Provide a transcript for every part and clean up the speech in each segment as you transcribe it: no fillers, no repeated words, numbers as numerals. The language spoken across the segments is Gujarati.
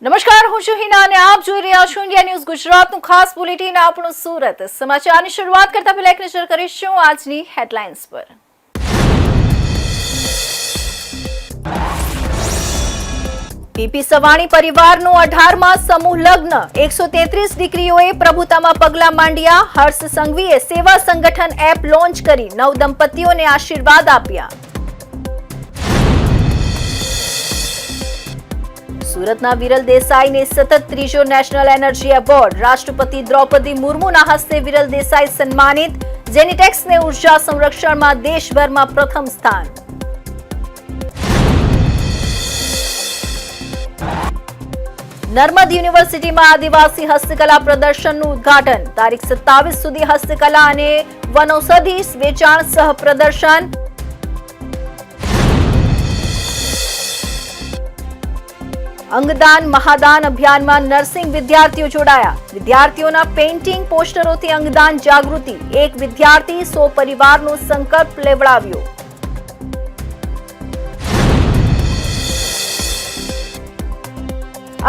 નમસ્કાર, હું છું હિના અને આપ જોઈ રહ્યા છો ઇન્ડિયા ન્યૂઝ ગુજરાતનું ખાસ બુલેટિન આપણું સુરત સમાચારની શરૂઆત કરતા પહેલા એક નજર કરીશું આજની હેડલાઇન્સ પર। પીપી સવાણી પરિવારનો 18માં સમૂહ લગ્ન, 133 દીકરીઓએ પ્રભુતામાં પગલાં માંડ્યા। હર્ષ સંઘવીએ સેવા સંગઠન એપ લોન્ચ કરી નવદંપતીઓને આશીર્વાદ આપ્યા। સુરતના વિરલ દેસાઈને સતત ત્રીજો નેશનલ એનર્જી એવોર્ડ, રાષ્ટ્રપતિ દ્રૌપદી મુર્મુના હસ્તે વિરલ દેસાઈ સન્માનિત। જેનિટેક્સને ઉર્જા સંરક્ષણમાં દેશભરમાં પ્રથમ સ્થાન। નર્મદ યુનિવર્સિટીમાં આદિવાસી હસ્તકલા પ્રદર્શનનું ઉદ્ઘાટન, તારીખ 27 સુધી હસ્તકલા અને વનૌષધિ વેચાણ સહ પ્રદર્શન। અંગદાન મહાદાન અભિયાનમાં નર્સિંગ વિદ્યાર્થીઓ જોડાયા। વિદ્યાર્થીઓના પેઇન્ટિંગ પોસ્ટરોથી અંગદાન જાગૃતિ, એક વિદ્યાર્થી 100 પરિવારનો સંકલ્પ લેવડાવ્યો।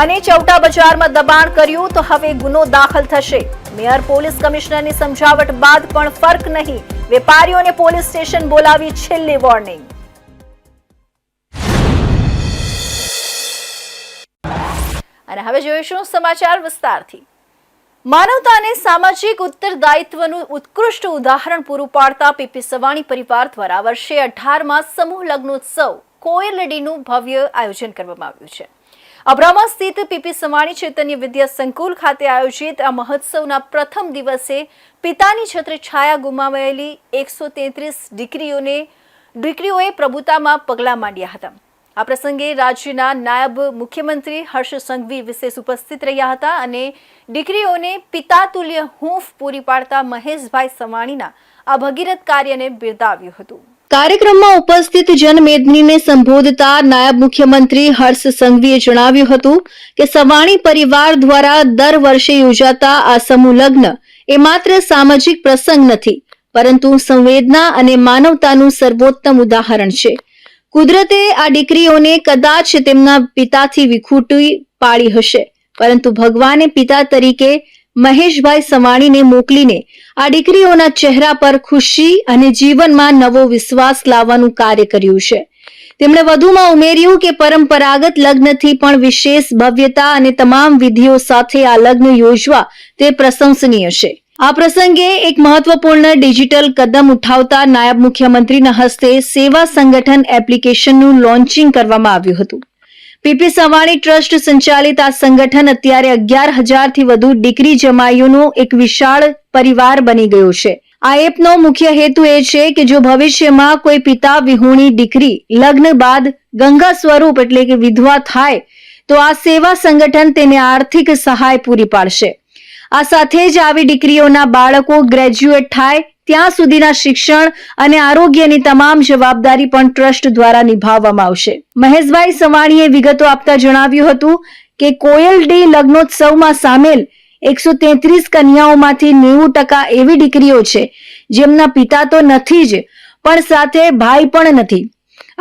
અને ચૌટા બજારમાં દબાણ કર્યું તો હવે ગુનો દાખલ થશે। મેયર પોલીસ કમિશનરની સમજાવટ બાદ પણ ફર્ક નહીં, વેપારીઓને પોલીસ સ્ટેશન બોલાવી છેલ્લી વોર્નિંગ। અને હવે જોઈશું સમાચાર વિસ્તારથી। માનવતા અને સામાજિક ઉત્તરદાયિત્વનું ઉત્કૃષ્ટ ઉદાહરણ પૂરું પાડતા પીપી સવાણી પરિવાર દ્વારા આ વર્ષે 18માં સમૂહ લગ્નોત્સવ કોયલડીનું ભવ્ય આયોજન કરવામાં આવ્યું છે। અબ્રામા સ્થિત પીપી સવાણી ચૈતન્ય વિદ્યા સંકુલ ખાતે આયોજિત આ મહોત્સવના પ્રથમ દિવસે પિતાની છત્ર છાયા ગુમાવેલી 133 દીકરીઓએ પ્રભુતામાં પગલાં માંડ્યા હતા। આ પ્રસંગે રાજ્યના નાયબ મુખ્યમંત્રી હર્ષ સંઘવી વિશેષ ઉપસ્થિત રહ્યા હતા અને દીકરીઓને પિતાતુલ્ય હૂંફ પૂરી પાડતા મહેશભાઈ સવાણીના આ ભગીરથ કાર્યને બિરદાવ્યું હતું। કાર્યક્રમમાં ઉપસ્થિત જનમેદનીને સંબોધતા નાયબ મુખ્યમંત્રી હર્ષ સંઘવીએ જણાવ્યું હતું કે સવાણી પરિવાર દ્વારા દર વર્ષે યોજાતા આ સમૂહ લગ્ન એ માત્ર સામાજિક પ્રસંગ નથી, પરંતુ સંવેદના અને માનવતાનું સર્વોત્તમ ઉદાહરણ છે। કુદરતે આ દીકરીઓને કદાચ તેમના પિતાથી વિખૂટી પાડી હશે, પરંતુ ભગવાને પિતા તરીકે મહેશભાઈ સવાણીને મોકલીને આ દીકરીઓના ચહેરા પર ખુશી અને જીવનમાં નવો વિશ્વાસ લાવવાનું કાર્ય કર્યું છે। તેમણે વધુમાં ઉમેર્યું કે પરંપરાગત લગ્નથી પણ વિશેષ ભવ્યતા અને તમામ વિધિઓ સાથે આ લગ્ન યોજવા તે પ્રશંસનીય છે। આ પ્રસંગે એક મહત્વપૂર્ણ ડિજિટલ કદમ ઉઠાવતા નાયબ મુખ્યમંત્રીના હસ્તે સેવા સંગઠન એપ્લિકેશનનું લોન્ચિંગ કરવામાં આવ્યું હતું। પીપી સવાણી ટ્રસ્ટ સંચાલિત આ સંગઠન અત્યારે 11,000થી વધુ દીકરી જમાઈઓનો એક વિશાળ પરિવાર બની ગયો છે। આ એપનો મુખ્ય હેતુ એ છે કે જો ભવિષ્યમાં કોઈ પિતા વિહોણી દીકરી લગ્ન બાદ ગંગા સ્વરૂપ એટલે કે વિધવા થાય તો આ સેવા સંગઠન તેને આર્થિક સહાય પૂરી પાડશે। આ સાથે જ આવી દીકરીઓના બાળકો ગ્રેજ્યુએટ થાય ત્યાં સુધીના શિક્ષણ અને આરોગ્યની તમામ જવાબદારી પણ ટ્રસ્ટ દ્વારા નિભાવવામાં આવશે। મહેશભાઈ સવાણીએ વિગતો આપતા જણાવ્યું હતું કે કોયલડી લગ્નોત્સવમાં સામેલ 133 કન્યાઓમાંથી 90% એવી દીકરીઓ છે જેમના પિતા તો નથી જ, પણ સાથે ભાઈ પણ નથી।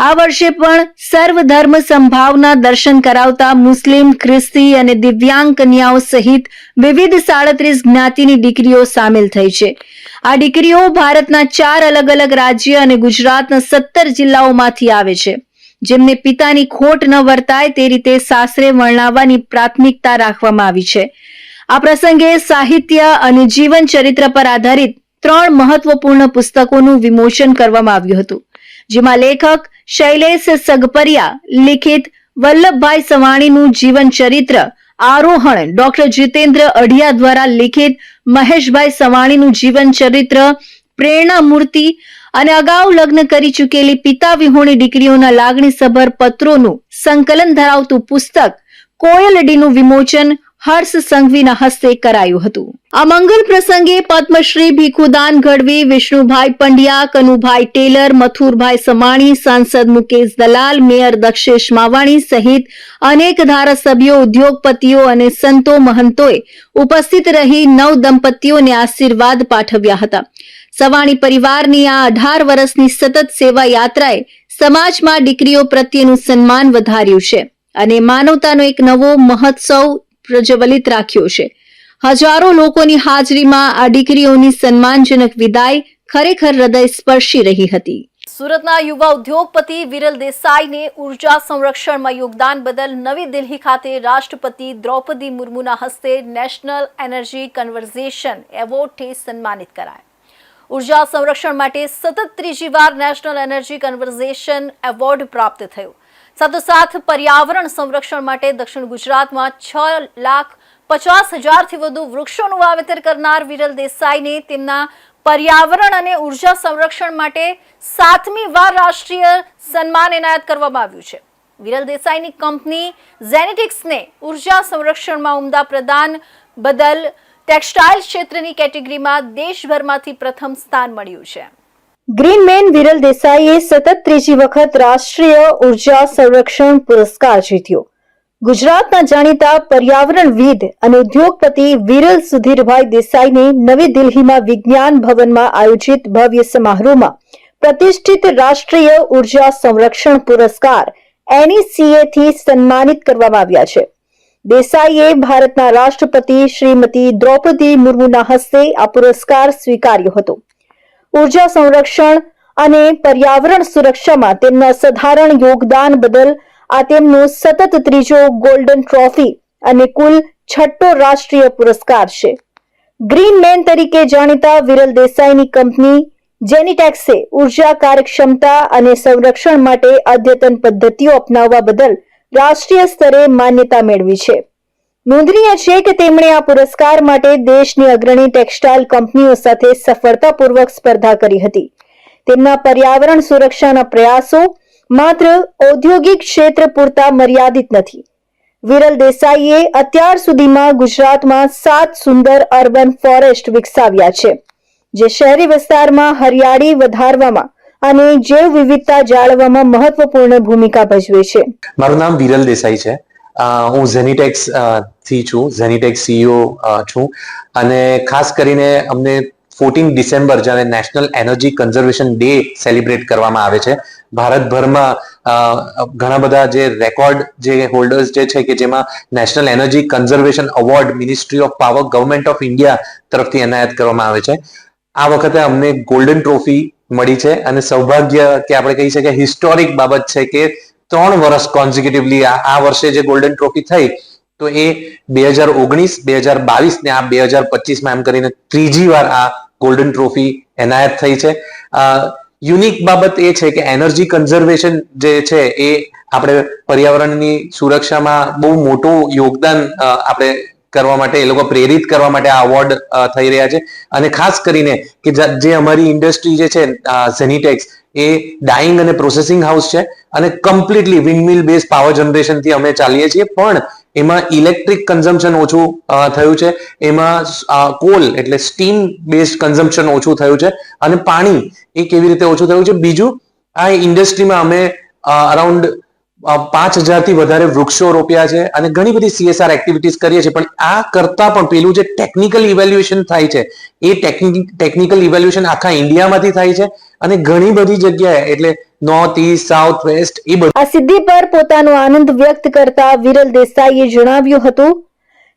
આ વર્ષે પણ સર્વધર્મ સંભાવના દર્શન કરાવતા મુસ્લિમ, ખ્રિસ્તી અને દિવ્યાંગ કન્યાઓ સહિત વિવિધ 37 જ્ઞાતિની દીકરીઓ સામેલ થઈ છે। આ દીકરીઓ ભારતના 4 અલગ અલગ રાજ્ય અને ગુજરાતના 17 જિલ્લાઓમાંથી આવે છે, જેમને પિતાની ખોટ ન વર્તાય તે રીતે સાસરે વર્ણવવાની પ્રાથમિકતા રાખવામાં આવી છે। આ પ્રસંગે સાહિત્ય અને જીવન ચરિત્ર પર આધારિત 3 મહત્વપૂર્ણ પુસ્તકોનું વિમોચન કરવામાં આવ્યું હતું, જેમાં લેખક શૈલેષ સગપરિયા લિખિત વલ્લભભાઈ સવાણીનું જીવન ચરિત્ર, આરોહણ ડોક્ટર જીતેન્દ્ર અઢિયા દ્વારા લિખિત મહેશભાઈ સવાણીનું જીવન ચરિત્ર, પ્રેરણા મૂર્તિ અને અગાઉ લગ્ન કરી ચૂકેલી પિતા વિહોણી દીકરીઓના લાગણીસભર પત્રોનું સંકલન ધરાવતું પુસ્તક કોયલડીનું વિમોચન હર્ષ સંઘવીના હસ્તે કરાયું હતું। આ મંગલ પ્રસંગે પદ્મશ્રી ભીખુદાન ગઢવી, વિષ્ણુભાઈ પંડ્યા, કનુભાઈ ટેલર, મથુરભાઈ સવાણી, સાંસદ મુકેશ દલાલ, મેયર દક્ષેશ માવાણી સહિત અનેક ધારાસભ્યો, ઉદ્યોગપતિઓ અને સંતો મહંતોએ ઉપસ્થિત રહી નવ દંપતીઓને આશીર્વાદ પાઠવ્યા હતા। સવાણી પરિવારની આ 18 વર્ષની સતત સેવા યાત્રાએ સમાજમાં દીકરીઓ પ્રત્યેનું સન્માન વધાર્યું છે અને માનવતાનો એક નવો મહોત્સવ પ્રજ્વલિત રાખ્યો છે. હજારો લોકોની હાજરીમાં આ દીકરીઓની સન્માનજનક વિદાય ખરેખર હૃદયસ્પર્શી રહી હતી. સુરતના યુવા ઉદ્યોગપતિ વિરલ દેસાઈને ઉર્જા સંરક્ષણમાં યોગદાન બદલ નવી દિલ્હી ખાતે રાષ્ટ્રપતિ દ્રૌપદી મુર્મુના હસ્તે નેશનલ એનર્જી કન્ઝર્વેશન એવોર્ડથી સન્માનિત કરાયા. ઉર્જા સંરક્ષણ માટે સતત ત્રીજી વાર નેશનલ એનર્જી કન્ઝર્વેશન એવોર્ડ પ્રાપ્ત થયો. સાથોસાથ પર્યાવરણ સંરક્ષણ માટે દક્ષિણ ગુજરાતમાં 6,50,000થી વધુ વૃક્ષોનું વાવેતર કરનાર વિરલ દેસાઈને તેમના પર્યાવરણ અને ઉર્જા સંરક્ષણ માટે 7મી વાર રાષ્ટ્રીય સન્માન એનાયત કરવામાં આવ્યું છે. વિરલ દેસાઈની કંપની ઝેનેટિક્સને ઉર્જા સંરક્ષણમાં ઉમદા પ્રદાન બદલ ટેક્સટાઇલ ક્ષેત્રની કેટેગરીમાં દેશભરમાંથી પ્રથમ સ્થાન મળ્યું છે. ગ્રીનમેન વિરલ દેસાઈએ સતત ત્રીજી વખત રાષ્ટ્રીય ઉર્જા સંરક્ષણ પુરસ્કાર જીત્યો. ગુજરાતના જાણીતા પર્યાવરણવિદ અને ઉદ્યોગપતિ વિરલ સુધીરભાઈ દેસાઈને નવી દિલ્હીમાં વિજ્ઞાન ભવનમાં આયોજિત ભવ્ય સમારોહમાં પ્રતિષ્ઠિત રાષ્ટ્રીય ઉર્જા સંરક્ષણ પુરસ્કાર NECA થી સન્માનિત કરવામાં આવ્યા છે. દેસાઈએ ભારતના રાષ્ટ્રપતિ શ્રીમતી દ્રૌપદી મુર્મુના હસ્તે આ પુરસ્કાર સ્વીકાર્યો હતો. ઉર્જા સંરક્ષણ અને પર્યાવરણ સુરક્ષામાં તેમના અસાધારણ યોગદાન બદલ આ તેમનો સતત ત્રીજો ગોલ્ડન ટ્રોફી અને કુલ 6થો રાષ્ટ્રીય પુરસ્કાર છે. ગ્રીનમેન તરીકે જાણીતા વિરલ દેસાઈની કંપની ઝેનેટિક્સે ઉર્જા કાર્યક્ષમતા અને સંરક્ષણ માટે અદ્યતન પદ્ધતિઓ અપનાવવા બદલ રાષ્ટ્રીય સ્તરે માન્યતા મેળવી છે. નોંધનીય છે કે તેમણે આ પુરસ્કાર માટે દેશની અગ્રણી ટેક્સટાઇલ કંપનીઓ સાથે સફળતાપૂર્વક સ્પર્ધા કરી હતી. તેમના પર્યાવરણ સુરક્ષાના પ્રયાસો માત્ર ઔદ્યોગિક ક્ષેત્ર પૂરતા મર્યાદિત નથી. વિરલ દેસાઈએ અત્યાર સુધીમાં ગુજરાતમાં 7 સુંદર અર્બન ફોરેસ્ટ વિકસાવ્યા છે, જે શહેરી વિસ્તારમાં હરિયાળી વધારવામાં અને જૈવ વિવિધતા જાળવવામાં મહત્વપૂર્ણ ભૂમિકા ભજવે છે. મારું નામ વિરલ દેસાઈ છે. હું ઝેનેટિક્સ થી છું, ઝેનેટિક્સ CEO છું અને ખાસ કરીને અમને 14 ડિસેમ્બર જ્યારે national energy conservation day celebrate કરવામાં આવે છે. ભારતભરમાં ઘણા બધા જે રેકોર્ડ જે હોલ્ડર્સ જે છે કે જેમાં national energy conservation award ministry of power government of India તરફથી એનાયત કરવામાં આવે છે. આ વખતે અમને ગોલ્ડન ટ્રોફી મળી છે અને સૌભાગ્ય કે આપણે કહી શકીએ હિસ્ટોરિક બાબત છે કે 3 વર્ષ કોન્ઝિક્યુટિવલી આ વર્ષે જે ગોલ્ડન ટ્રોફી થઈ તો એ 2019, 2022 ને આ 2025માં એમ કરીને ત્રીજી વાર આ ગોલ્ડન ટ્રોફી એનાયત થઈ છે. યુનિક બાબત એ છે કે એનર્જી કન્ઝર્વેશન જે છે એ આપણે પર્યાવરણની સુરક્ષામાં બહુ મોટું યોગદાન આપણે કરવા માટે એ લોકો પ્રેરિત કરવા માટે આ એવોર્ડ થઈ રહ્યા છે. અને ખાસ કરીને કે જે અમારી ઇન્ડસ્ટ્રી જે છે ઝેનેટિક્સ એ ડાઇંગ અને પ્રોસેસિંગ હાઉસ છે અને કમ્પ્લીટલી વિન્ડમિલ બેઝ પાવર જનરેશન થી અમે ચાલીએ છીએ, પણ એમાં ઇલેક્ટ્રિક કન્ઝમ્પશન ઓછું થયું છે, એમાં કોલ એટલે સ્ટીમ બેઝ કન્ઝમ્પશન ઓછું થયું છે અને પાણી એ કેવી રીતે ઓછું થયું છે. બીજું, આ ઇન્ડસ્ટ્રીમાં અમે અરાઉન્ડ 5,000 થી વધારે વૃક્ષો રોપ્યા છે અને ઘણી બધી CSR એક્ટિવિટીઝ કરીએ છીએ. પણ આ કરતા પણ પેલું જે ટેકનિકલ ઇવેલ્યુએશન થાય છે એ ટેકનિકલ ઇવેલ્યુએશન આખા ઇન્ડિયામાંથી થાય છે અને ઘણી બધી જગ્યાએ એટલે નોર્થ ઈસ્ટ, સાઉથ વેસ્ટ એ બધું. આ સિદ્ધિ પર પોતાનો આનંદ વ્યક્ત કરતા વિરલ દેસાઈએ જણાવ્યું હતું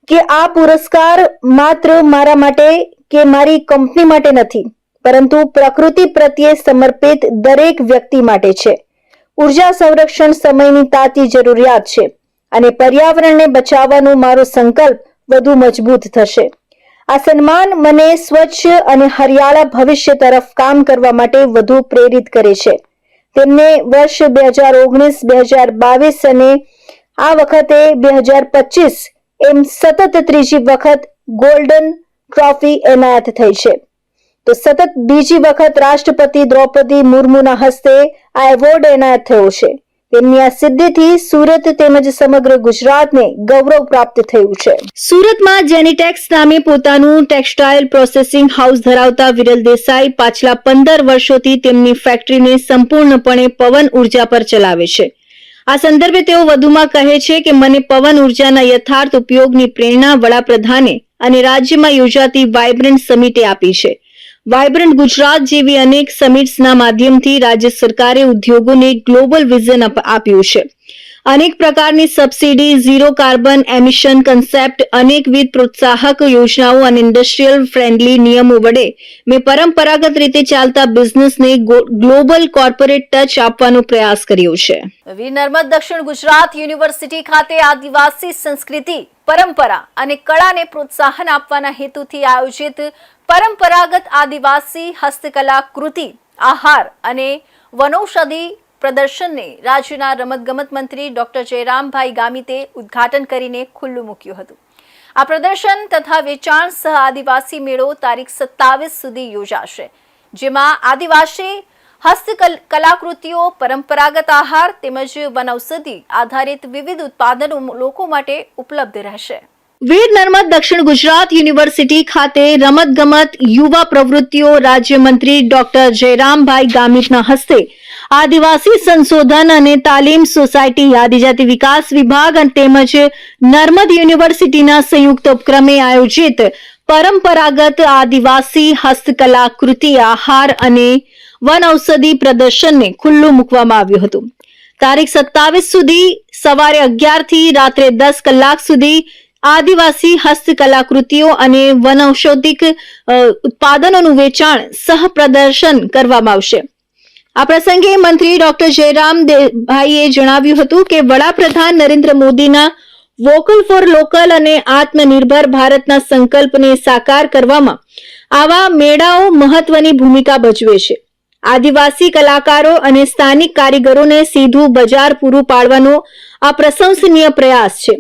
કે આ પુરસ્કાર માત્ર મારા માટે કે મારી કંપની માટે નથી, પરંતુ પ્રકૃતિ પ્રત્યે સમર્પિત દરેક વ્યક્તિ માટે છે. ઉર્જા સંરક્ષણ સમયની તાતી જરૂરિયાત છે અને પર્યાવરણને બચાવવાનો મારો સંકલ્પ વધુ મજબૂત થશે. આ સન્માન મને સ્વચ્છ અને હરિયાળા ભવિષ્ય તરફ કામ કરવા માટે વધુ પ્રેરિત કરે છે. તેમને વર્ષ 2019, 2022 અને આ વખતે 2025 એમ સતત ત્રીજી વખત ગોલ્ડન ટ્રોફી એનાયત થઈ છે. તો સતત બીજી વખત રાષ્ટ્રપતિ દ્રૌપદી મુર્મુના હસ્તે આ એવોર્ડ એનાયત થયો છે. તેમની આ સિદ્ધિથી સુરત તેમજ સમગ્ર ગુજરાતને ગૌરવ પ્રાપ્ત થયું છે. સુરતમાં ઝેનેટિક્સ નામે પોતાનું ટેક્સટાઇલ પ્રોસેસિંગ હાઉસ ધરાવતા વિરલ દેસાઈ પાછલા 15 વર્ષોથી તેમની ફેક્ટરીને સંપૂર્ણપણે પવન ઉર્જા પર ચલાવે છે. આ સંદર્ભે તેઓ વધુમાં કહે છે કે મને પવન ઉર્જાના યથાર્થ ઉપયોગની પ્રેરણા વડાપ્રધાને અને રાજ્યમાં યોજાતી વાઇબ્રન્ટ સમિટે આપી છે. વાઇબ્રન્ટ ગુજરાત જેવી અનેક સમિટ્સના માધ્યમથી રાજ્ય સરકારે ઉદ્યોગોને ગ્લોબલ વિઝન આપ્યું છે અનેક પ્રકારની subsidy, zero carbon emission concept, અનેકવિધ પ્રોત્સાહક યોજનાઓ અને ઇન્ડસ્ટ્રીયલ ફ્રેન્ડલી નિયમો વડે મેં પરંપરાગત રીતે ચાલતા બિઝનેસને ગ્લોબલ કોર્પોરેટ ટચ આપવાનો પ્રયાસ કર્યો છે. વીર નર્મદ દક્ષિણ ગુજરાત યુનિવર્સિટી ખાતે આદિવાસી સંસ્કૃતિ, પરંપરા અને કળાને પ્રોત્સાહન આપવાના હેતુથી આયોજિત પરંપરાગત આદિવાસી હસ્તકલા કૃતિ, આહાર અને વનૌષધિ પ્રદર્શનને રાજ્યના રમતગમત મંત્રી ડોક્ટર જયરામભાઈ ગામિતે ઉદ્ઘાટન કરીને ખુલ્લું મૂક્યું હતું. આ પ્રદર્શન તથા વેચાણ સહ આદિવાસી મેળો તારીખ 27 સુધી યોજાશે, જેમાં આદિવાસી હસ્તકલાકૃતિઓ, પરંપરાગત આહાર તેમજ વનૌષધિ આધારિત વિવિધ ઉત્પાદનો લોકો માટે ઉપલબ્ધ રહેશે. વીર નર્મદ દક્ષિણ ગુજરાત યુનિવર્સિટી ખાતે રમતગમત યુવા પ્રવૃત્તિઓ રાજ્યમંત્રી ડોક્ટર જયરામભાઈ ગામિતના હસ્તે આદિવાસી સંશોધન અને તાલીમ સોસાયટી, આદિજાતિ વિકાસ વિભાગ તેમજ નર્મદ યુનિવર્સિટીના સંયુક્ત ઉપક્રમે આયોજિત પરંપરાગત આદિવાસી હસ્તકલા કૃતિ, આહાર અને વનૌષધિ પ્રદર્શનને ખુલ્લું મૂકવામાં આવ્યું હતું. તારીખ 27 સુધી સવારે 11 થી રાત્રે 10 કલાક સુધી આદિવાસી હસ્તકલાકૃતિઓ અને વનૌષધિક ઉત્પાદનોનું વેચાણ સહ પ્રદર્શન કરવામાં આવશે. આ પ્રસંગે મંત્રી ડોક્ટર જયરામભાઈએ જણાવ્યું હતું કે વડાપ્રધાન નરેન્દ્ર મોદીના વોકલ ફોર લોકલ અને આત્મનિર્ભર ભારતના સંકલ્પને સાકાર કરવામાં આવા મેળાઓ મહત્વની ભૂમિકા ભજવે છે. આદિવાસી કલાકારો અને સ્થાનિક કારીગરોને સીધું બજાર પૂરું પાડવાનો આ પ્રશંસનીય પ્રયાસ છે.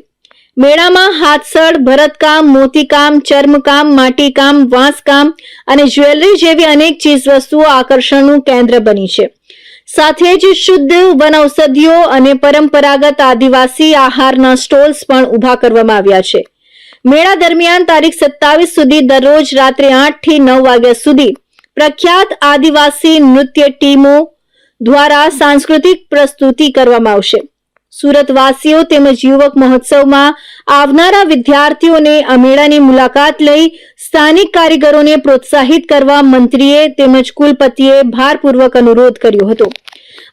મેળામાં હાથસળ, ભરતકામ, મોતીકામ, ચર્મકામ, માટીકામ, વાંસકામ અને જ્વેલરી જેવી અનેક ચીજવસ્તુઓ આકર્ષણનું કેન્દ્ર બની છે. સાથે જ શુદ્ધ વનૌષધિઓ અને પરંપરાગત આદિવાસી આહારના સ્ટોલ્સ પણ ઊભા કરવામાં આવ્યા છે. મેળા દરમિયાન તારીખ 27 સુધી દરરોજ રાત્રે 8 થી 9 વાગ્યા સુધી પ્રખ્યાત આદિવાસી નૃત્ય ટીમો દ્વારા સાંસ્કૃતિક પ્રસ્તુતિ કરવામાં આવશે. સુરતવાસીઓ તેમજ યુવક મહોત્સવમાં આવનારા વિદ્યાર્થીઓને આ મેળાની મુલાકાત લઈ સ્થાનિક કારીગરોને પ્રોત્સાહિત કરવા મંત્રીએ તેમજ કુલપતિએ ભારપૂર્વક અનુરોધ કર્યો હતો.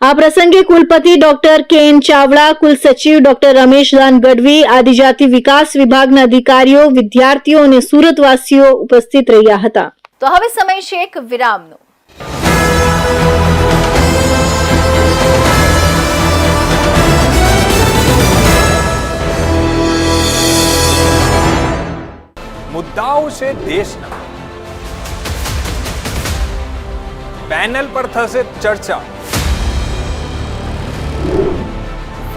આ પ્રસંગે કુલપતિ ડોક્ટર કે.એન. ચાવડા, કુલસચિવ ડોક્ટર રમેશદાન ગઢવી, આદિજાતિ વિકાસ વિભાગના અધિકારીઓ, વિદ્યાર્થીઓ અને સુરતવાસીઓ ઉપસ્થિત રહ્યા હતા. તો હવે સમય છે એક વિરામનો. મુદ્દાઓ છે દેશના, પેનલ પર થશે ચર્ચા,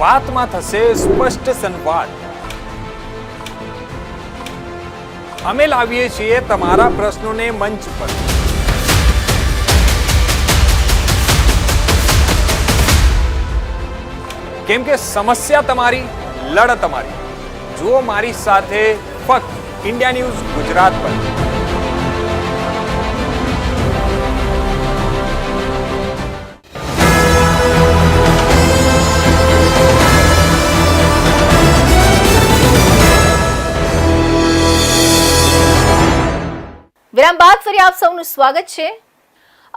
વાતમાં થશે સ્પષ્ટ સંવાદ. અમે લાવીએ છીએ તમારા પ્રશ્નોને મંચ પર. કેમ કે સમસ્યા તમારી, લડત અમારી. જુઓ મારી સાથે ફક્ત इंडिया न्यूज गुजरात पर. વિરામ બાદ ફરી આપ સૌનું સ્વાગત છે.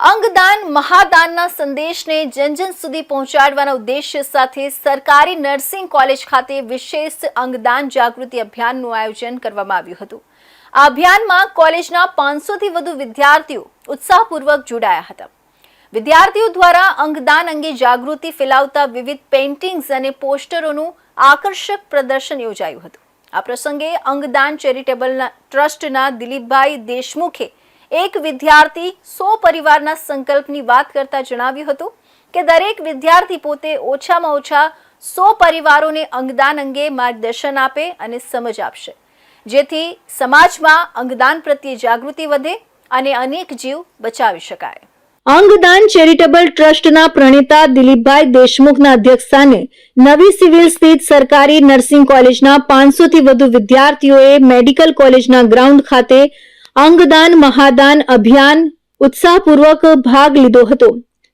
અંગદાન મહાદાનના સંદેશને જન સુધી પહોંચાડવાના ઉદ્દેશ્ય સાથે સરકારી નર્સિંગ કોલેજ ખાતે વિશેષ અંગદાન જાગૃતિ અભિયાનનું આયોજન કરવામાં આવ્યું હતું. આ અભિયાનમાં કોલેજના 500 થી વધુ વિદ્યાર્થીઓ ઉત્સાહપૂર્વક જોડાયા હતા. વિદ્યાર્થીઓ દ્વારા અંગદાન અંગે જાગૃતિ ફેલાવતા વિવિધ પેઇન્ટિંગ્સ અને પોસ્ટરોનું આકર્ષક પ્રદર્શન યોજાયું હતું. આ પ્રસંગે અંગદાન ચેરિટેબલ ટ્રસ્ટના દિલીપભાઈ દેશમુખે એક વિદ્યાર્થી 100 પરિવારના સંકલ્પની વાત કરતા જણાવ્યું હતું કે દરેક વિદ્યાર્થી પોતે ઓછામાં ઓછા 100 પરિવારોને અંગદાન અંગે માર્ગદર્શન આપે અને સમજ આપશે, જેથી સમાજમાં અંગદાન પ્રત્યે જાગૃતિ વધે અને અનેક જીવ બચાવી શકાય. અંગદાન ચેરિટેબલ ટ્રસ્ટના પ્રણેતા દિલીપભાઈ દેશમુખના અધ્યક્ષસ્થાને નવી સિવિલ સ્થિત સરકારી નર્સિંગ કોલેજના 500 થી વધુ વિદ્યાર્થીઓએ મેડિકલ કોલેજના ગ્રાઉન્ડ ખાતે અંગદાન મહાદાન અભિયાન ઉત્સાહપૂર્વક ભાગ લીધો હતો.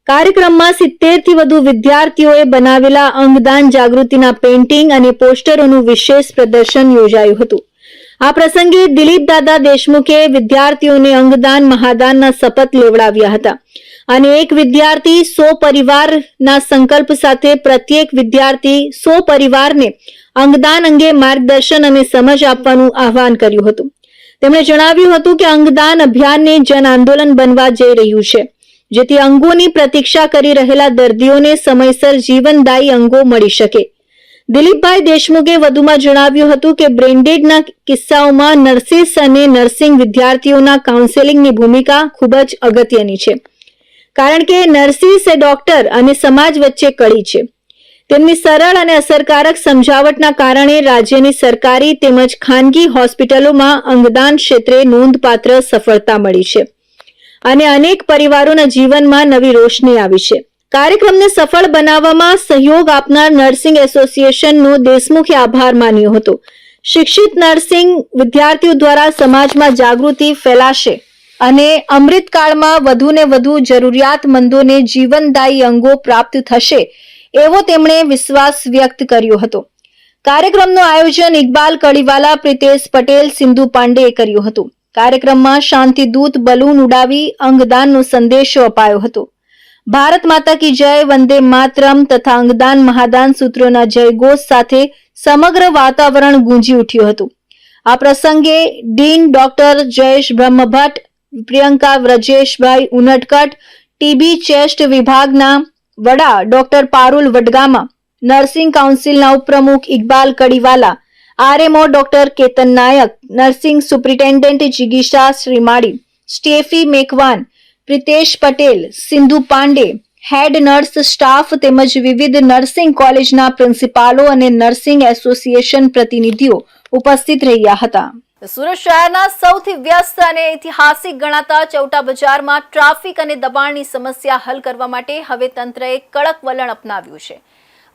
કાર્યક્રમમાં 70 થી વધુ વિદ્યાર્થીઓએ બનાવેલા અંગદાન જાગૃતિના પેઇન્ટિંગ અને પોસ્ટરોનું વિશેષ પ્રદર્શન યોજાયું હતું. આ પ્રસંગે દિલીપ દાદા દેશમુખે વિદ્યાર્થીઓને અંગદાન મહાદાનના શપથ લેવડાવ્યા હતા. અને એક વિદ્યાર્થી 100 પરિવારના સંકલ્પ સાથે પ્રત્યેક વિદ્યાર્થી 100 પરિવારને અંગદાન અંગે માર્ગદર્શન અને સમજ આપવાનું આહવાન કર્યું હતું. તેમણે જણાવ્યું હતું કે અંગદાન અભિયાનને જન આંદોલન બનવા જઈ રહ્યું છે, જેથી અંગોની પ્રતીક્ષા કરી રહેલા દર્દીઓને સમયસર જીવનદાયી અંગો મળી શકે. દિલીપભાઈ દેશમુખે વધુમાં જણાવ્યું હતું કે બ્રેન્ડેડના કિસ્સાઓમાં નર્સિસ અને નર્સિંગ વિદ્યાર્થીઓના કાઉન્સેલિંગની ભૂમિકા ખૂબ જ અગત્યની છે, કારણ કે નર્સિસ એ ડોક્ટર અને સમાજ વચ્ચે કડી છે. તેમની સરળ અને અસરકારક સમજાવટના કારણે રાજ્યની સરકારી તેમજ ખાનગી હોસ્પિટલોમાં અંગદાન ક્ષેત્રે નોંધપાત્ર સફળતા મળી છે અને અનેક પરિવારોના જીવનમાં નવી રોશની આવી છે. કાર્યક્રમને સફળ બનાવવામાં સહયોગ આપનાર નર્સિંગ એસોસિએશનનો દેશમુખે આભાર માન્યો હતો. શિક્ષિત નર્સિંગ વિદ્યાર્થીઓ દ્વારા સમાજમાં જાગૃતિ ફેલાશે અને અમૃતકાળમાં વધુને વધુ જરૂરિયાતમંદોને જીવનદાયી અંગો પ્રાપ્ત થશે એવો તેમણે વિશ્વાસ વ્યક્ત કર્યો હતો. કાર્યક્રમનું આયોજન ઇકબાલ કડીવાલા, પ્રિતેશ પટેલ, સિંધુ પાંડેએ કર્યું હતું. કાર્યક્રમમાં શાંતિદૂત બલૂન ઉડાવી અંગદાનનો સંદેશો અપાયો હતો. ભારત માતા કી જય, વંદે માતરમ તથા અંગદાન મહાદાન સૂત્રોના જયઘોષ સાથે સમગ્ર વાતાવરણ ગુંજી ઉઠ્યું હતું. આ પ્રસંગે dean doctor Jayesh Brahmbhatt, Priyanka Vrajeshbhai Unadkat, TB chest વિભાગના વડા ડોક્ટર પારુલ વડગામા, નર્સિંગ કાઉન્સિલના ઉપપ્રમુખ Iqbal Kadiwala, RMO doctor Ketan Nayak, nursing superintendent જિગીશા Shrimali, Stephy Macwan, Pritesh Patel, Sindhu Pandey, head nurse staff તેમજ વિવિધ નર્સિંગ કોલેજના પ્રિન્સિપાલો અને નર્સિંગ એસોસિએશન પ્રતિનિધિઓ ઉપસ્થિત રહ્યા હતા. સુરત શહેરના સૌથી વ્યસ્ત અને ઐતિહાસિક ગણાતા ચૌટા બજારમાં ટ્રાફિક અને દબાણની સમસ્યા હલ કરવા માટે હવે તંત્રએ કડક વલણ અપનાવ્યું છે.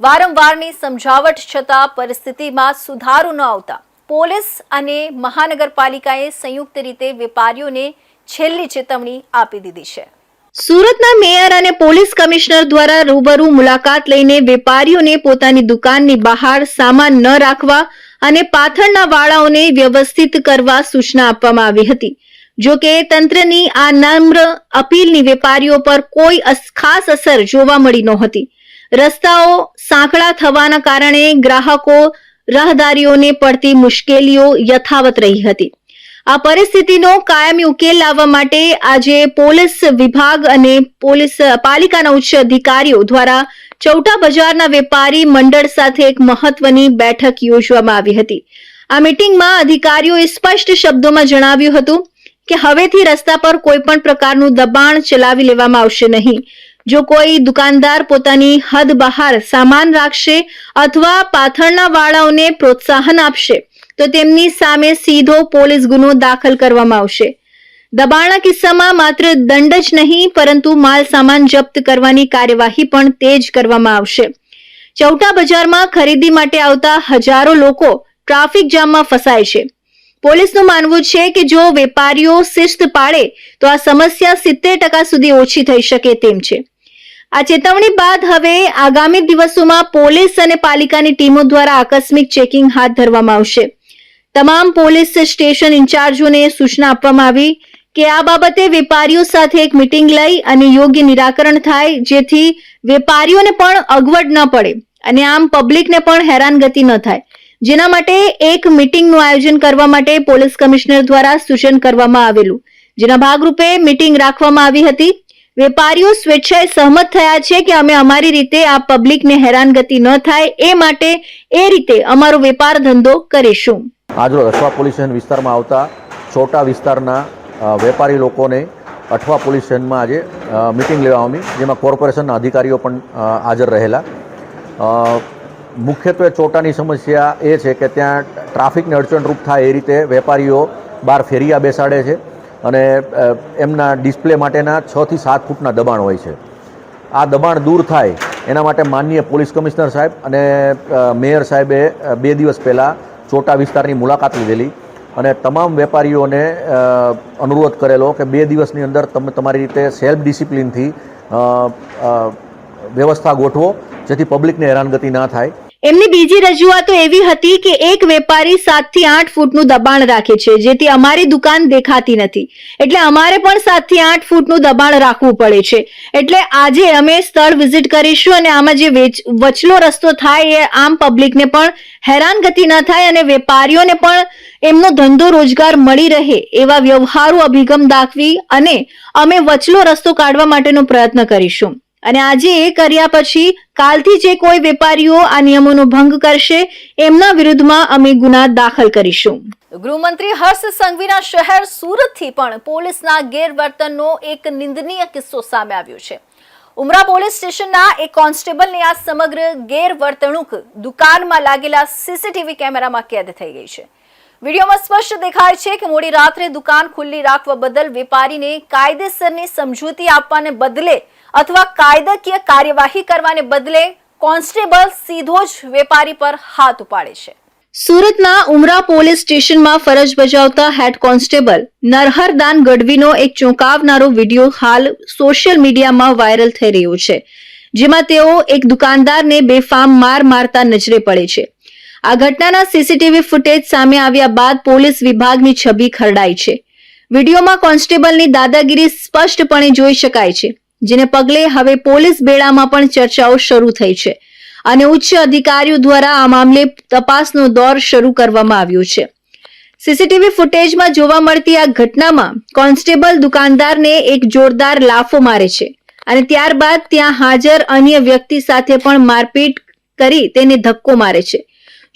વારંવારની સમજાવટ છતાં પરિસ્થિતિમાં સુધારો ન આવતા પોલીસ અને મહાનગરપાલિકાએ સંયુક્ત રીતે વેપારીઓને છેલ્લી ચેતવણી આપી દીધી છે. સુરતના મેયર અને પોલીસ કમિશનર દ્વારા રૂબરૂ મુલાકાત લઈને વેપારીઓને પોતાની દુકાનની બહાર સામાન ન રાખવા અને પાથરના વાળાઓને વ્યવસ્થિત કરવા સૂચના આપવામાં આવી હતી. જો કે તંત્રની આ નમ્ર અપીલની વેપારીઓ પર કોઈ ખાસ અસર જોવા મળી નહોતી. રસ્તાઓ સાંકડા થવાના કારણે ગ્રાહકો રાહદારીઓને પડતી મુશ્કેલીઓ યથાવત રહી હતી. આ પરિસ્થિતિનો કાયમી ઉકેલ લાવવા માટે આજે પોલીસ વિભાગ અને પાલિકાના ઉચ્ચ અધિકારીઓ દ્વારા ચૌટા બજારના વેપારી મંડળ સાથે એક મહત્વની બેઠક યોજવામાં આવી હતી. આ મીટિંગમાં અધિકારીઓએ સ્પષ્ટ શબ્દોમાં જણાવ્યું હતું કે હવેથી રસ્તા પર કોઈ પણ પ્રકારનું દબાણ ચલાવી લેવામાં આવશે નહીં. જો કોઈ દુકાનદાર પોતાની હદ બહાર સામાન રાખશે અથવા પાથરના વાળાઓને પ્રોત્સાહન આપશે તો તેમની સામે સીધો પોલીસ ગુનો દાખલ કરવામાં આવશે. દબાણના કિસ્સામાં માત્ર દંડ જ નહીં પરંતુ માલ સામાન જપ્ત કરવાની કાર્યવાહી પણ તેજ કરવામાં આવશે. ચૌટા બજારમાં ખરીદી માટે આવતા હજારો લોકો ટ્રાફિક જામમાં ફસાય છે. પોલીસનું માનવું છે કે જો વેપારીઓ શિસ્ત પાળે તો આ સમસ્યા 70% સુધી ઓછી થઈ શકે તેમ છે. આ ચેતવણી બાદ હવે આગામી દિવસોમાં પોલીસ અને પાલિકાની ટીમો દ્વારા આકસ્મિક ચેકિંગ હાથ ધરવામાં આવશે. તમામ પોલીસ સ્ટેશન ઇન્ચાર્જોને સૂચના આપવામાં આવી કે આ બાબતે વેપારીઓ સાથે એક મીટિંગ લઈ અને યોગ્ય નિરાકરણ થાય, જેથી વેપારીઓને પણ અગવડ ન પડે અને આમ પબ્લિકને પણ હેરાનગતિ ન થાય. જેના માટે એક મીટિંગનું આયોજન કરવા માટે પોલીસ કમિશનર દ્વારા સૂચન કરવામાં આવેલું, જેના ભાગરૂપે મીટિંગ રાખવામાં આવી હતી. વેપારીઓ સ્વેચ્છાએ સહમત થયા છે કે અમે અમારી રીતે આ પબ્લિકને હેરાનગતિ ન થાય એ માટે એ રીતે અમારો વેપાર ધંધો કરીશું. આજરોજ અઠવા પોલીસ સ્ટેશન વિસ્તારમાં આવતા ચોટા વિસ્તારના વેપારી લોકોને અઠવા પોલીસ સ્ટેશનમાં આજે મિટિંગ લેવામાં આવી, જેમાં કોર્પોરેશનના અધિકારીઓ પણ હાજર રહેલા. મુખ્યત્વે ચોટાની સમસ્યા એ છે કે ત્યાં ટ્રાફિકને અડચણરૂપ થાય એ રીતે વેપારીઓ બહાર ફેરિયા બેસાડે છે અને એમના ડિસ્પ્લે માટેના 6 થી 7 ફૂટના દબાણ હોય છે. આ દબાણ દૂર થાય એના માટે માનનીય પોલીસ કમિશનર સાહેબ અને મેયર સાહેબે 2 દિવસ પહેલાં ચોટા વિસ્તારની મુલાકાત લીધેલી અને તમામ વેપારીઓને અનુરોધ કરેલો કે 2 દિવસની અંદર તમે તમારી રીતે સેલ્ફ ડિસિપ્લિનથી વ્યવસ્થા ગોઠવો, જેથી પબ્લિકને હેરાનગતિ ના થાય. એમની બીજી રજૂઆતો એવી હતી કે એક વેપારી 7 થી 8 ફૂટનું દબાણ રાખે છે, જેથી અમારી દુકાન દેખાતી નથી, એટલે અમારે પણ 7 થી 8 ફૂટનું દબાણ રાખવું પડે છે. એટલે આજે અમે સ્થળ વિઝિટ કરીશું અને આમાં જે વચલો રસ્તો થાય એ આમ પબ્લિકને પણ હેરાનગતિ ન થાય અને વેપારીઓને પણ એમનો ધંધો રોજગાર મળી રહે એવા વ્યવહારુ અભિગમ દાખવી અને અમે વચલો રસ્તો કાઢવા માટેનો પ્રયત્ન કરીશું. અને આજે એ કર્યા પછી કાલથી જે કોઈ વેપારીઓ આ નિયમોનો ભંગ કરશે એમના વિરુદ્ધમાં અમે ગુના દાખલ કરીશું. ગૃહમંત્રી હર્ષ સંઘવીના શહેર સુરતથી પણ પોલીસના ગેરવર્તનનો એક નિંદનીય કિસ્સો સામે આવ્યો છે. ઉમરા પોલીસ સ્ટેશનના એક કોન્સ્ટેબલની આ સમગ્ર ગેરવર્તણૂક દુકાનમાં લાગેલા સીસીટીવી કેમેરામાં કેદ થઈ ગઈ છે. વિડીયોમાં સ્પષ્ટ દેખાય છે કે મોડી રાત્રે દુકાન ખુલ્લી રાખવા બદલ વેપારીને કાયદેસરની સમજૂતી આપવાને બદલે અથવા કાયદાકીય કાર્યવાહી કરવાને બદલે કોન્સ્ટેબલ સીધો જ વેપારી પર હાથ ઉપાડે છે. સુરતના ઉમરા પોલીસ સ્ટેશનમાં ફરજ બજાવતા હેડ કોન્સ્ટેબલ નરહરદાન ગઢવીનો એક ચોંકાવનારો વિડીયો હાલ સોશિયલ મીડિયામાં વાયરલ થઈ રહ્યો છે, જેમાં તેઓ એક દુકાનદારને બેફામ માર મારતા નજરે પડે છે. આ ઘટનાના સીસીટીવી ફૂટેજ સામે આવ્યા બાદ પોલીસ વિભાગની છબી ખરડાઈ છે. વિડીયોમાં કોન્સ્ટેબલની દાદાગીરી સ્પષ્ટપણે જોઈ શકાય છે, જેને પગલે હવે પોલીસ બેડામાં પણ ચર્ચાઓ શરૂ થઈ છે અને ઉચ્ચ અધિકારીઓ દ્વારા આ મામલે તપાસનો દોર શરૂ કરવામાં આવ્યો છે. સીસીટીવી ફૂટેજમાં જોવા મળતી આ ઘટનામાં કોન્સ્ટેબલ દુકાનદારને એક જોરદાર લાફો મારે છે અને ત્યારબાદ ત્યાં હાજર અન્ય વ્યક્તિ સાથે પણ મારપીટ કરી તેને ધક્કો મારે છે.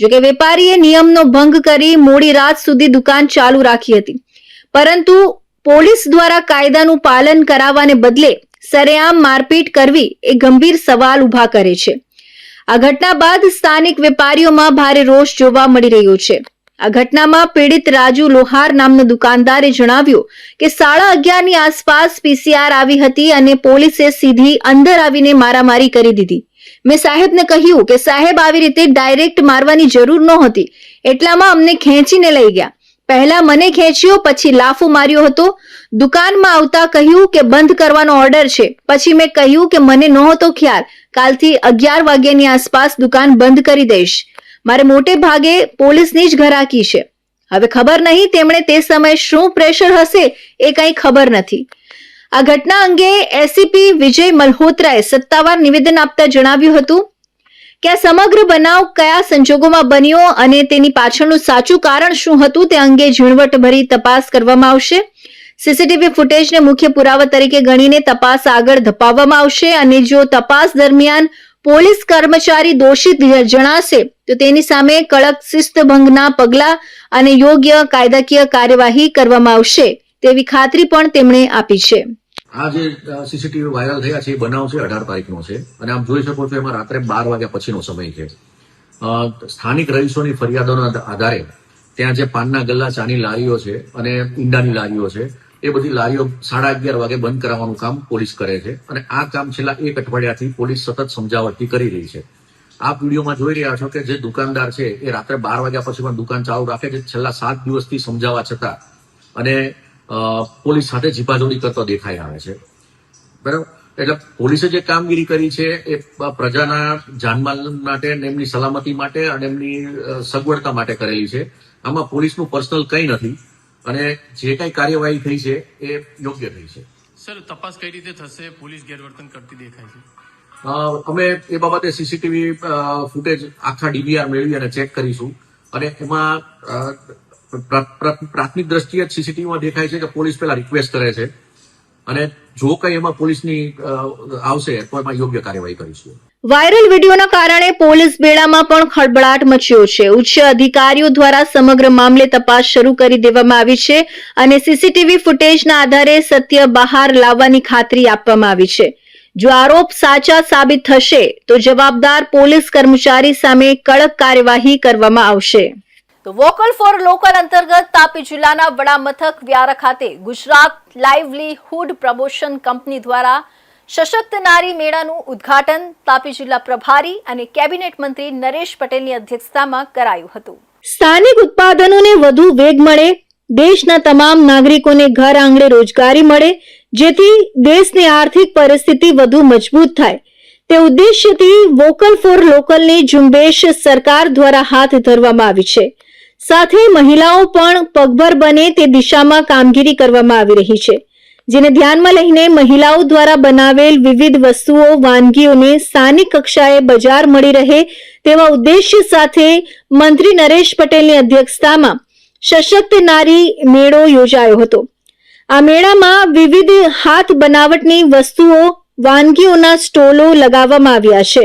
જોકે વેપારીએ નિયમનો ભંગ કરી મોડી રાત સુધી દુકાન ચાલુ રાખી હતી, પરંતુ પોલીસ દ્વારા કાયદાનું પાલન કરાવવાને બદલે સરેઆમ મારપીટ કરવી એ ગંભીર સવાલ ઉભા કરે છે. આ ઘટના બાદ સ્થાનિક વેપારીઓમાં ભારે રોષ જોવા મળી રહ્યો છે. આ ઘટનામાં પીડિત રાજુ લોહાર નામના દુકાનદારે જણાવ્યું કે 11:30 ની આસપાસ પીસીઆર આવી હતી અને પોલીસે સીધી અંદર આવીને મારામારી કરી દીધી. મેં સાહેબને કહ્યું કે સાહેબ આવી રીતે ડાયરેક્ટ મારવાની જરૂર નહોતી, એટલામાં અમને ખેંચીને લઈ ગયા. પહેલા મને ખેંચ્યો, પછી લાફો માર્યો હતો. દુકાનમાં આવતા કહ્યું કે બંધ કરવાનો ઓર્ડર છે. પછી મેં કહ્યું કે મને નહોતો ખ્યાલ, કાલથી 11 વાગ્યાની આસપાસ દુકાન બંધ કરી દઈશ. મારે મોટે ભાગે પોલીસની જ ઘરાકી છે. હવે ખબર નહીં તેમણે તે સમયે શું પ્રેશર હશે એ કંઈ ખબર નથી. આ ઘટના અંગે એસીપી વિજય મલ્હોત્રાએ સત્તાવાર નિવેદન આપતા જણાવ્યું હતું કે આ સમગ્ર બનાવ કયા સંજોગોમાં બન્યો અને તેની પાછળનું સાચું કારણ શું હતું તે અંગે ઝીણવટભરી તપાસ કરવામાં આવશે. સીસીટીવી ફૂટેજને મુખ્ય પુરાવા તરીકે ગણીને તપાસ આગળ ધપાવવામાં આવશે અને જો તપાસ દરમિયાન પોલીસ કર્મચારી દોષિત જણાશે તો તેની સામે કડક શિસ્તભંગના પગલાં અને યોગ્ય કાયદાકીય કાર્યવાહી કરવામાં આવશે તેવી ખાતરી પણ તેમણે આપી છે. આ જે સીસીટીવી વાયરલ થયા છે એ બનાવ છે 18 તારીખનો છે અને આપ જોઈ શકો છો એમાં રાત્રે 12 વાગ્યા પછીનો સમય છે. સ્થાનિક રહીશોની ફરિયાદોના આધારે ત્યાં જે પાનના ગલ્લા, ચાની લારીઓ છે અને ઈંડાની લારીઓ છે એ બધી લારીઓ 11:30 વાગે બંધ કરાવવાનું કામ પોલીસ કરે છે અને આ કામ છેલ્લા 1 અઠવાડિયાથી પોલીસ સતત સમજાવટથી કરી રહી છે. આપ વિડીયોમાં જોઈ રહ્યા છો કે જે દુકાનદાર છે એ રાત્રે 12 વાગ્યા પછી પણ દુકાન ચાલુ રાખે છે, છેલ્લા 7 દિવસથી સમજાવવા છતાં, અને પોલીસ સાથે ઝીપાઝોડી કરતો દેખાઈ આવે છે. બરાબર, એટલે પોલીસે જે કામગીરી કરી છે એ પ્રજાના જાનમાલ માટે, એમની સલામતી માટે અને એમની સગવડતા માટે કરેલી છે. આમાં પોલીસનું પર્સનલ કંઈ નથી અને જે કઈ કાર્યવાહી થઈ છે એ યોગ્ય થઈ છે. સર, તપાસ કઈ રીતે થશે? પોલીસ ગેરવર્તન કરતી દેખાય છે. અમે એ બાબતે સીસીટીવી ફૂટેજ આખા ડીવીઆર મેળવી અને ચેક કરીશું અને એમાં પ્રાથમિક દ્રષ્ટિએ સીસીટીવીમાં દેખાય છે કે પોલીસ પહેલા રિક્વેસ્ટ કરે છે અને જો કઈ એમાં પોલીસની આવશે તો એમાં યોગ્ય કાર્યવાહી કરીશું. વાયરલ વિડીયોના કારણે પોલીસ બેડામાં પણ ખળબળાટ મચ્યો છે. ઉચ્ચ અધિકારીઓ દ્વારા સમગ્ર મામલે તપાસ શરૂ કરી દેવામાં આવી છે અને સીસીટીવી ફૂટેજના આધારે સત્ય બહાર લાવવાની ખાતરી આપવામાં આવી છે. જો આરોપ સાચા સાબિત થશે તો જવાબદાર પોલીસ કર્મચારી સામે કડક કાર્યવાહી કરવામાં આવશે. તો વોકલ ફોર લોકલ અંતર્ગત તાપી જિલ્લાના વડા મથક વ્યારા ખાતે ગુજરાત લાઇવલીહુડ પ્રમોશન કંપની દ્વારા સશક્ત નારી મેળાનું ઉદ્ઘાટન તાપી જિલ્લા પ્રભારી અને કેબિનેટ મંત્રી નરેશ પટેલની અધ્યક્ષતામાં કરાયું હતું. સ્થાનિક ઉત્પાદનોને વધુ વેગ મળે, દેશના તમામ નાગરિકોને ઘર આંગણે રોજગારી મળે, જેથી દેશની આર્થિક પરિસ્થિતિ વધુ મજબૂત થાય તે ઉદ્દેશ્યથી વોકલ ફોર લોકલની ઝુંબેશ સરકાર દ્વારા હાથ ધરવામાં આવી છે. સાથે મહિલાઓ પણ પગભર બને તે દિશામાં કામગીરી કરવામાં આવી રહી છે, જેને ધ્યાનમાં લઈને મહિલાઓ દ્વારા બનાવેલ વિવિધ વસ્તુઓ, વાનગીઓને સ્થાનિક કક્ષાએ બજાર મળી રહે તેવા ઉદ્દેશ્ય સાથે મંત્રી નરેશ પટેલની અધ્યક્ષતામાં સશક્ત નારી મેળો યોજાયો હતો. આ મેળામાં વિવિધ હાથ બનાવટની વસ્તુઓ, વાનગીઓના સ્ટોલો લગાવવામાં આવ્યા છે,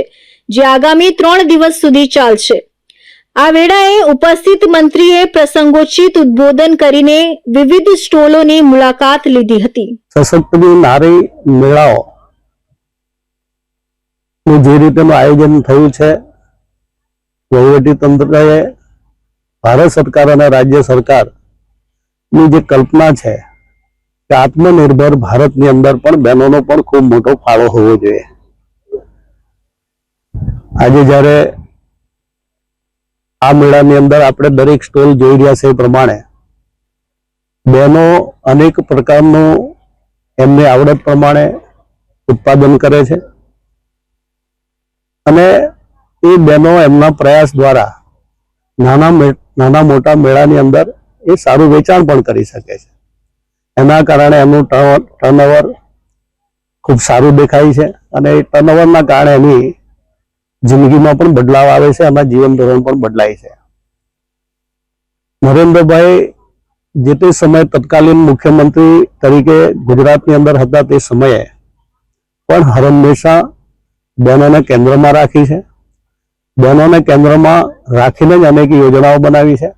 જે આગામી 3 દિવસ સુધી ચાલશે. આ વેળાએ ઉપસ્થિત મંત્રીએ પ્રસંગોચિત ઉદ્બોધન કરીને વિવિધ સ્ટોલોની મુલાકાત લીધી હતી. સશક્ત નારી મેળાઓ નું જે રીતેનું આયોજન થયું છે, વહીવટી તંત્રએ ભારત સરકાર અને રાજ્ય સરકારની જે કલ્પના છે કે આત્મનિર્ભર ભારતની અંદર પણ બહેનોનો પણ ખૂબ મોટો ફાળો હોવો જોઈએ. આજે જ્યારે આ મેળાની અંદર આપણે દરેક સ્ટોલ જોઈ રહ્યા છે એ પ્રમાણે બહેનો અનેક પ્રકારનું એમની આવડત પ્રમાણે ઉત્પાદન કરે છે અને એ બહેનો એમના પ્રયાસ દ્વારા નાના મોટા મેળાની અંદર એ સારું વેચાણ પણ કરી શકે છે. એના કારણે એમનું ટર્નઓવર ખૂબ સારું દેખાય છે અને એ ટર્નઓવરના કારણે એની જિંદગીમાં પણ બદલાવ આવે છે, એના જીવન ધોરણ પણ બદલાય છે. નરેન્દ્રભાઈ જે તે સમયે તત્કાલીન મુખ્યમંત્રી તરીકે ગુજરાતની અંદર હતા તે સમયે પણ હંમેશા બહેનોને કેન્દ્રમાં રાખી છે. બહેનોને કેન્દ્રમાં રાખીને જ અનેક યોજનાઓ બનાવી છે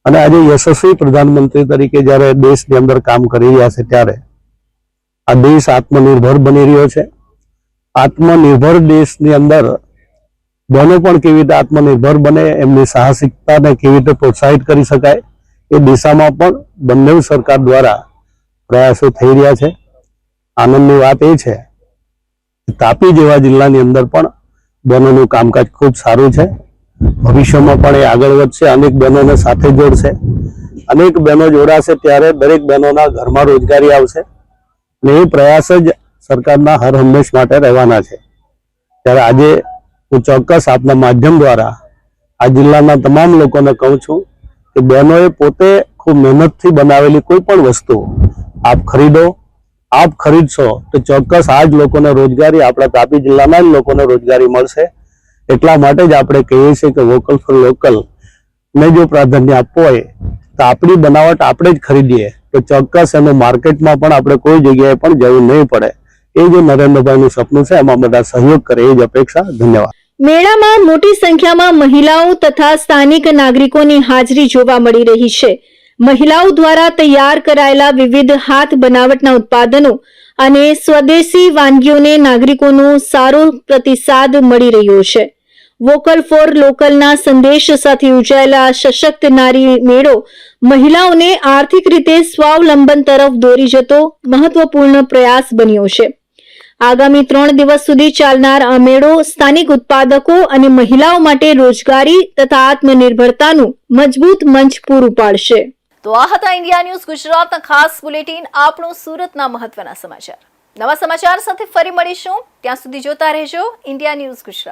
અને આજે યશસ્વી પ્રધાનમંત્રી તરીકે જ્યારે દેશની અંદર કામ કરી રહ્યા છે ત્યારે આ દેશ આત્મનિર્ભર બની રહ્યો છે. આત્મનિર્ભર દેશની અંદર બહેનો પણ કેવી રીતે આત્મનિર્ભર બને, એમની સાહસિકતાને કેવી રીતે પ્રોત્સાહિત કરી શકાય એ દિશામાં પણ બંને સરકાર દ્વારા પ્રયાસો થઈ રહ્યા છે. આનંદની વાત એ છે કે તાપી જેવા જિલ્લાની અંદર પણ બહેનોનું કામકાજ ખૂબ સારું છે. ભવિષ્યમાં પણ એ આગળ વધશે, અનેક બહેનોને સાથે જોડશે. અનેક બહેનો જોડાશે ત્યારે દરેક બહેનોના ઘરમાં રોજગારી આવશે અને એ પ્રયાસ જ સરકારના હર હંમેશ માટે રહેવાના છે. ત્યારે આજે હું ચોક્કસ આપના માધ્યમ દ્વારા આ જિલ્લાના તમામ લોકોને કહું છું કે બહેનોએ પોતે ખૂબ મહેનતથી બનાવેલી કોઈ પણ વસ્તુ આપ ખરીદો. આપ ખરીદશો તો ચોક્કસ આ જ લોકોને રોજગારી, આપણા તાપી જિલ્લાના જ લોકોને રોજગારી મળશે. એટલા માટે જ આપણે કહીએ છીએ કે વોકલ ફોર લોકલ ને જો પ્રાધાન્ય આપવું હોય તો આપણી બનાવટ આપણે જ ખરીદીએ તો ચોક્કસ એનું માર્કેટમાં પણ આપણે કોઈ જગ્યાએ પણ જવું નહીં પડે. એ જે નરેન્દ્રભાઈનું સપનું છે એમાં બધા સહયોગ કરે એ જ અપેક્ષા. ધન્યવાદ. મેળામાં મોટી સંખ્યામાં મહિલાઓ તથા સ્થાનિક નાગરિકોની હાજરી જોવા મળી રહી છે. મહિલાઓ દ્વારા તૈયાર કરાયેલા વિવિધ હાથ બનાવટના ઉત્પાદનો અને સ્વદેશી વાનગીઓને નાગરિકોનો સારો પ્રતિસાદ મળી રહ્યો છે. વોકલ ફોર લોકલના સંદેશ સાથે યોજાયેલા સશક્ત નારી મેળો મહિલાઓને આર્થિક રીતે સ્વાવલંબન તરફ દોરી જતો મહત્વપૂર્ણ પ્રયાસ બન્યો છે. આગામી 3 દિવસ સુધી ચાલનાર આ મેળો સ્થાનિક ઉત્પાદકો અને મહિલાઓ માટે રોજગારી તથા આત્મનિર્ભરતાનું મજબૂત મંચ પૂરું પાડશે. તો આ હતા ઇન્ડિયા ન્યૂઝ ગુજરાતના ખાસ બુલેટિન, આપણું સુરતના મહત્વના સમાચાર. નવા સમાચાર સાથે ફરી મળીશું. ત્યાં સુધી જોતા રહેજો ઇન્ડિયા ન્યૂઝ ગુજરાત.